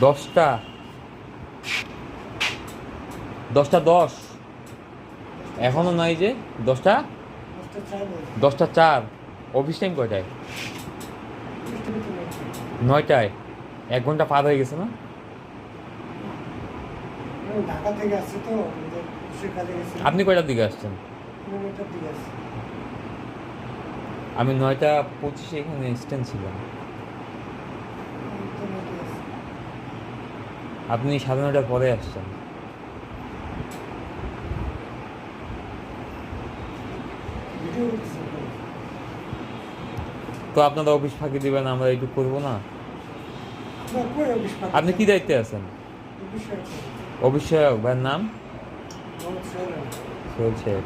10টা 10টা 10 এখনো নাই যে 10টা 4 অফিস টাইম কয়টায়? 9টায়। 1 ঘন্টা পার হয়ে গেছে না? ঢাকা থেকে আসছে তো অফিসের কাজে গেছে। আপনি কয়টার দিকে আসছেন? 9টার দিকে আসছে। আমি 9টা 25 এখানে স্ট্যান্ড ছিলাম। আপনি 9:30টার পরে আসছেন। ভিডিও করতেছে। তো আপনারা অফিস ফাঁকি দিবেন, আমরা এইটুকু করবো না? আপনার কই অফিস ফাঁকি? আপনি কি দায়িত্বে আছেন? অফিস ফাঁকি। অফিস সহায়ক ভাইয়ের নাম? মোহাম্মদ সোহেল। সোহেল সাহেব।